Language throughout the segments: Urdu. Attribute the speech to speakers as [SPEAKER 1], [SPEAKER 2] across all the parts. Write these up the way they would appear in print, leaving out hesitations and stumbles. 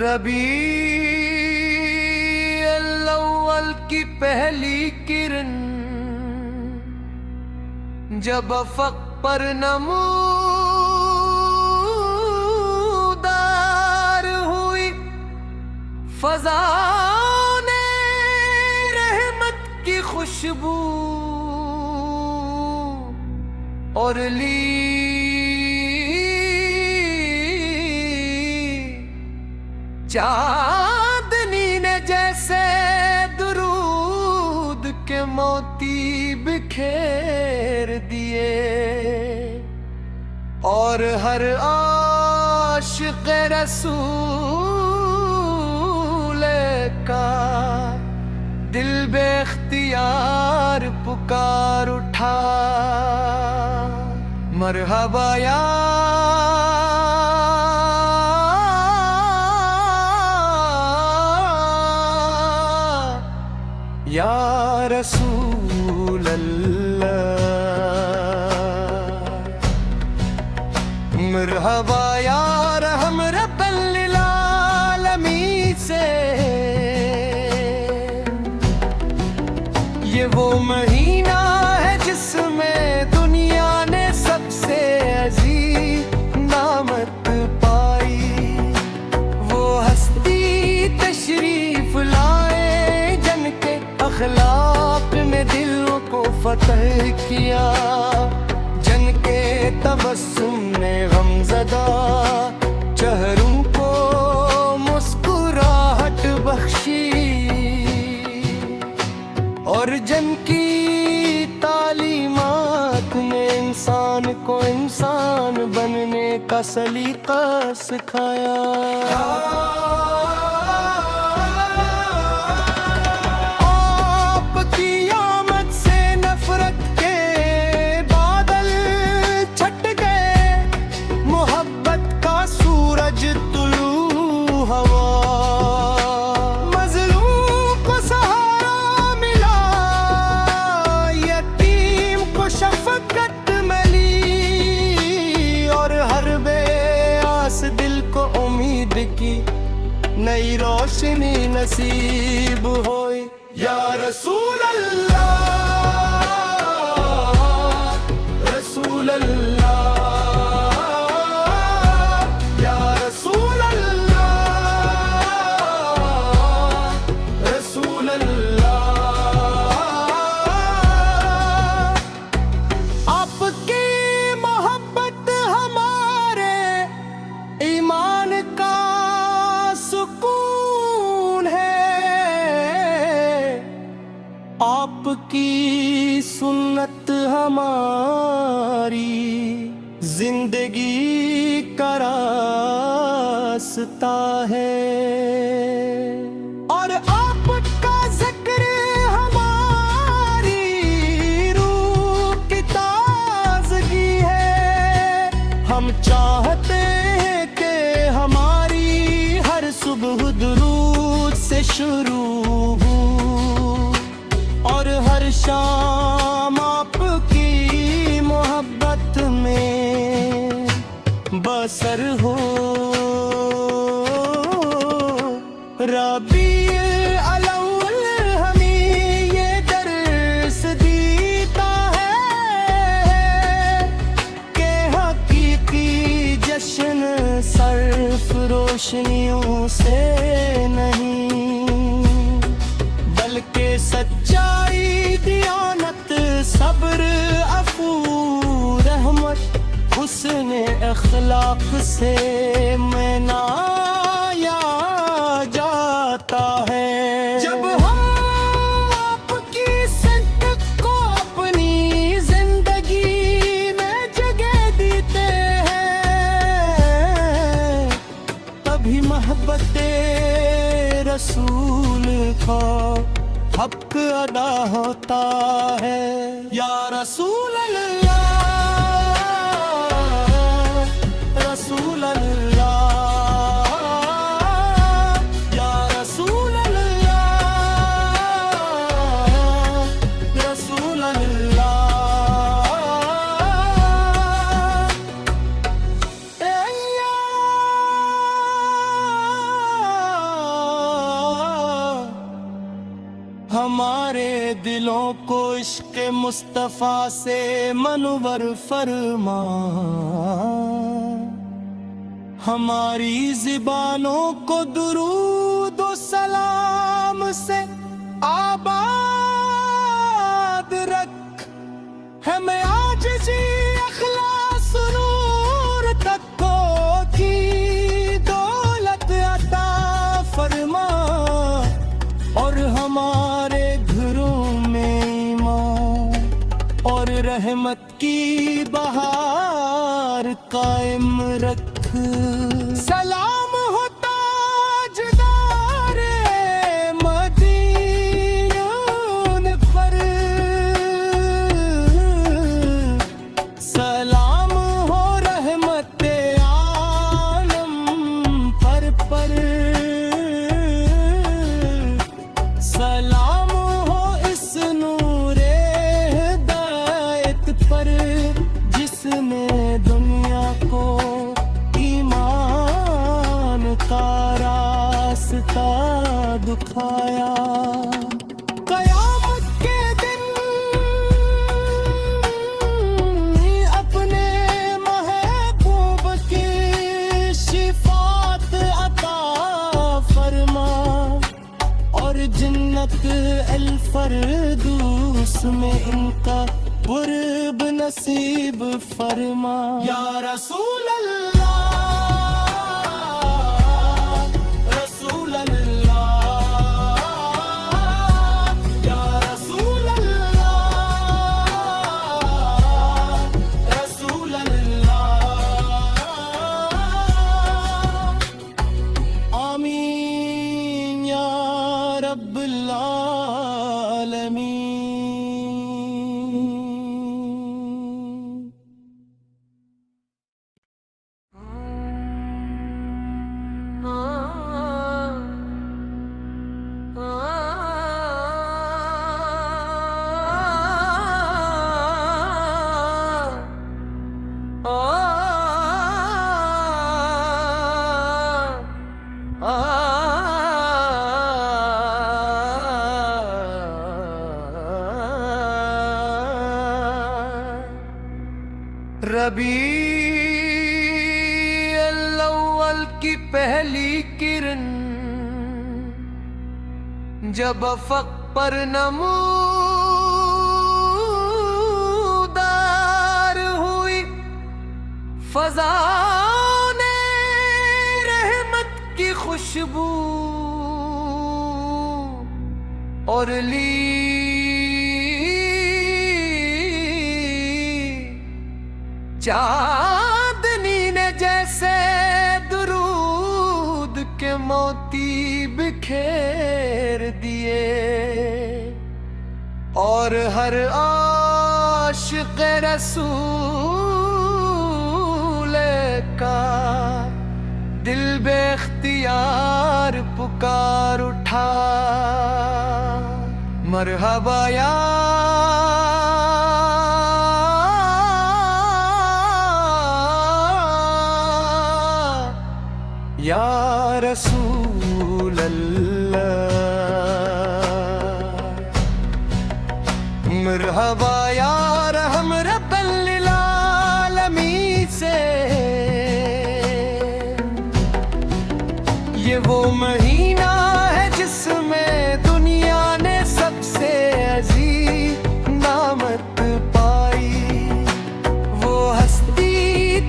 [SPEAKER 1] ربیع الاول کی پہلی کرن جب افق پر نمودار ہوئی، فضا نے رحمت کی خوشبو اور لی چاندنی نے جیسے درود کے موتی بکھیر دیے، اور ہر عاشق رسول کا دل بے اختیار پکار اٹھا، مرحبا یا رسول اللہ، مرحبا یا رحمت للعالمین سے۔ یہ وہ مہینہ ہے جس میں دنیا نے سب سے عظیم نعمت پائی، وہ ہستی تشریف لائے جن کے اخلاق نے دلوں کو فتح کیا، جن کے تبسم نے غمزدہ چہروں کو مسکراہٹ بخشی، اور جن کی تعلیمات نے انسان کو انسان بننے کا سلیقہ سکھایا۔ کی نئی روشنی نصیب ہوئی، یا رسول اللہ، رسول اللہ، یا رسول اللہ، رسول اللہ۔ آپ کی محبت ہمارے ایمان کا سکون ہے، آپ کی سنت ہماری زندگی کا راستہ ہے، اور آپ کا ذکر ہماری روح کی تازگی ہے۔ ہم چاہتے ہیں کہ ہماری ہر صبح درود سے شروع ہو، اور ہر شام آپ کی محبت میں بسر ہو۔ ربیع الاول ہمیں یہ درس دیتا ہے کہ حقیقی جشن صرف روشنیوں سے نہیں، بلکہ سچائی، دیانت، صبر، عفو، رحمت، حسن اخلاق سے منایا جاتا ہے۔ جب ہم آپ کی صدق کو اپنی زندگی میں جگہ دیتے ہیں، تبھی محبت رسول کا حق ادا ہوتا ہے، یا رسول اللہ، رسول اللہ، یا رسول اللہ، رسول اللہ۔ ہمارے دلوں کو عشق مصطفیٰ سے منور فرما، ہماری زبانوں کو درود و سلام سے آباد رکھ، ہمیں عاجزی اخلاص نور تقویٰ کی دولت عطا فرما، اور ہمارے گھروں میں ایمان اور رحمت کی بہار قائم رکھ۔ سلام ہو تاجدار مدینے پر، سلام ہو رحمت عالم پر، سلام ہو اس نور ہدایت پر جس نے دنیا کو ایمان کا راستہ دکھایا۔ قیامت کے دن اپنے محبوب کی شفاعت عطا فرما، اور جنت الفردوس میں ان کا قرب نصیب فرما۔ یا رسول اللہ، رسول اللہ، یا رسول اللہ، رسول اللہ، آمین یا رب العالمین۔ ربیع الاول کی پہلی کرن جب افق پر نمودار ہوئی، فضا نے رحمت کی خوشبو اور لی چاندنی نے جیسے درود کے موتی بکھیر دیے، اور ہر عاشق رسول کا دل بے اختیار پکار اٹھا، مرحبا یا رسول اللہ، مرحبا یا رحم رب للعالمین سے۔ یہ وہ مہینہ ہے جس میں دنیا نے سب سے عظیم نعمت پائی، وہ ہستی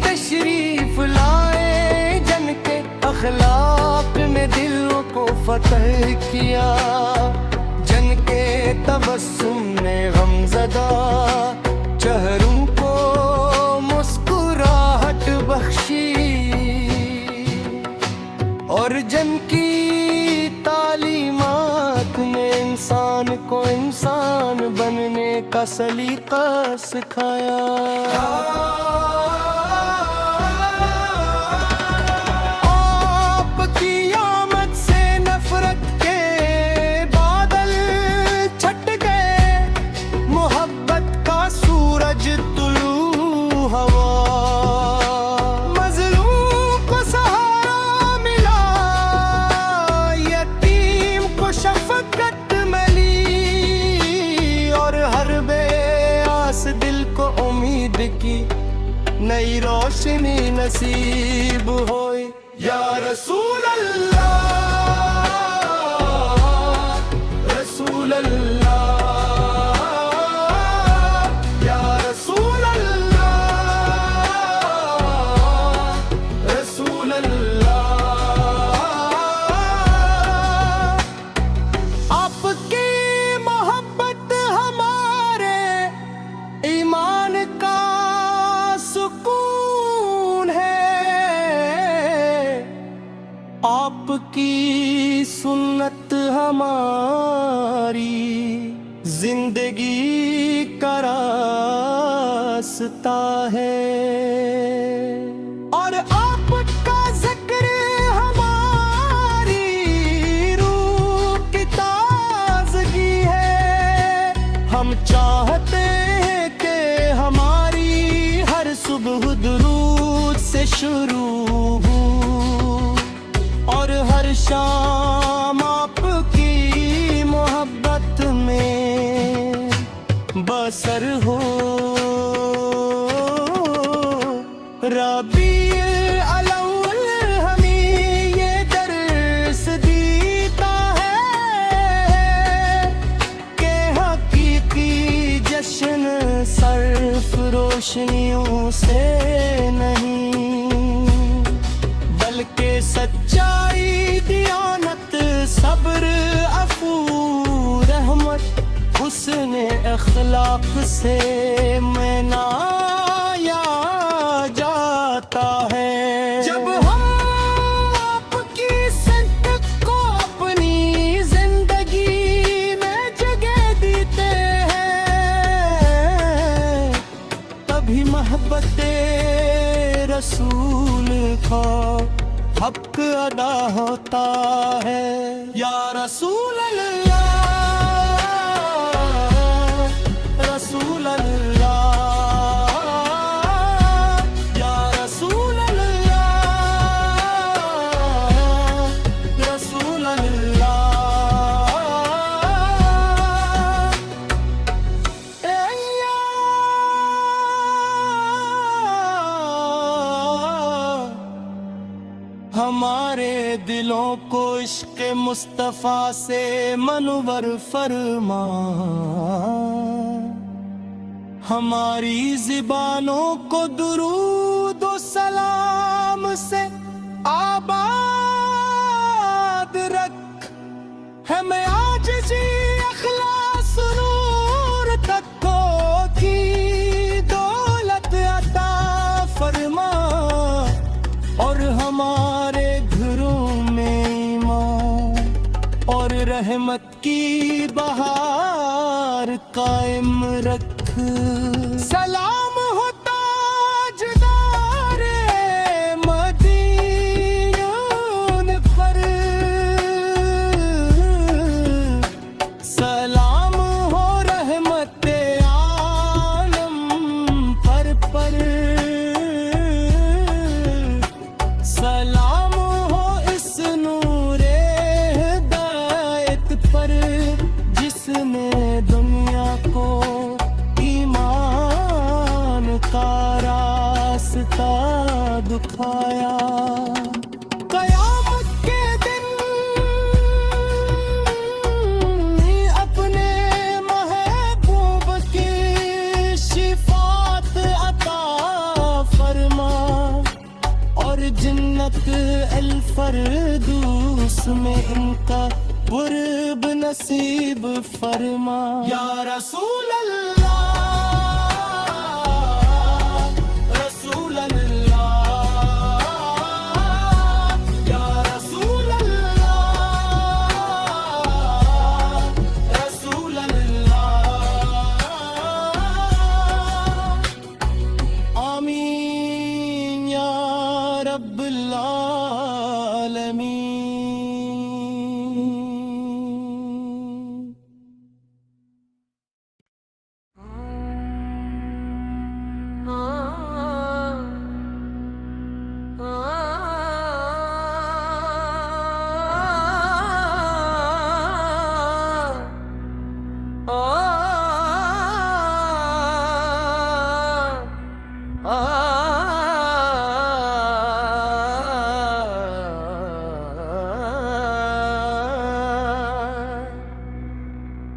[SPEAKER 1] تشریف لائے جن کے اخلاق نے دلوں کو فتح کیا، جن کے تبسم نے غمزدہ چہروں کو مسکراہٹ بخشی، اور جن کی تعلیمات نے انسان کو انسان بننے کا سلیقہ سکھایا۔ شفقت ملی نور کی نئی روشنی نصیب ہوئے یا رسول اللہ رسول اللہ یا رسول اللہ رسول اللہ آپ کی محبت ہمارے ایمان کا سکون ہے آپ کی سنت ہماری زندگی کا راستہ ہے اور آپ کا ذکر ہماری روح کی تازگی ہے ہم چاہتے ہیں کہ ہماری ہر صبح درود سے شروع ہو اور ہر شام آپ کی محبت میں بسر ہو ربیع الاول ہمیں یہ درس دیتا ہے کہ حقیقی جشن صرف روشنیوں سے نہیں بلکہ سچائی دیانت صبر عفو رحمت حسن اخلاق سے منایا جاتا ہے جب ہم آپ کی صدق کو اپنی زندگی میں جگہ دیتے ہیں تبھی محبت رسول کا حق ادا ہوتا ہے یا رسول اللہ رسول اللہ یا رسول اللہ رسول اللہ ہمارے دلوں کو عشق مصطفیٰ سے منور فرما ہماری زبانوں کو درود و سلام سے آباد رکھ ہمیں عاجزی اخلاص نور تک کی دولت عطا فرما اور ہمارے گھروں میں ایمان اور رحمت کی بہار قائم رکھ سلام ہو تاجدار مدینہ پر سلام ہو رحمت عالم پر سلام ہو اس نور ہدایت پر جس نے دنیا کو ایمان کا راستہ دکھایا قیامت کے دن اپنے محبوب کی شفاعت عطا فرما اور جنت الفردوس میں ان کا قرب نصیب فرما یا رسول اللہ رسول اللہ یا رسول اللہ رسول اللہ آمین یا رب العالمین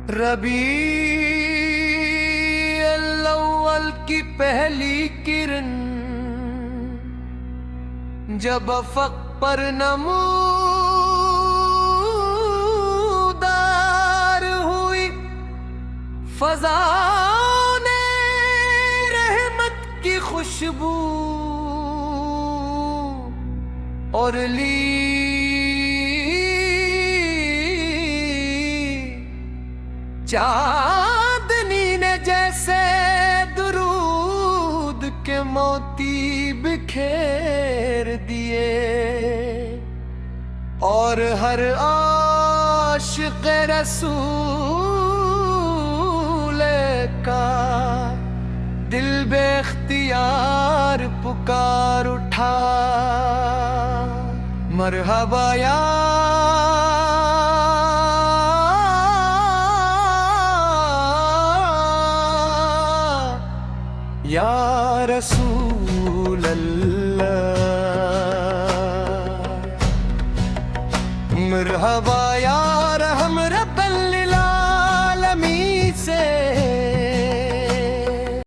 [SPEAKER 2] ربیع الاول کی پہلی کرن جب افق پر نمودار ہوئی، فضاؤں نے رحمت کی خوشبو اور لی چاندنی نے جیسے درود کے موتی بکھیر دیے، اور ہر عاشق رسول کا دل بے اختیار پکار اٹھا، مرحبا یا رسول اللہ، مرحبا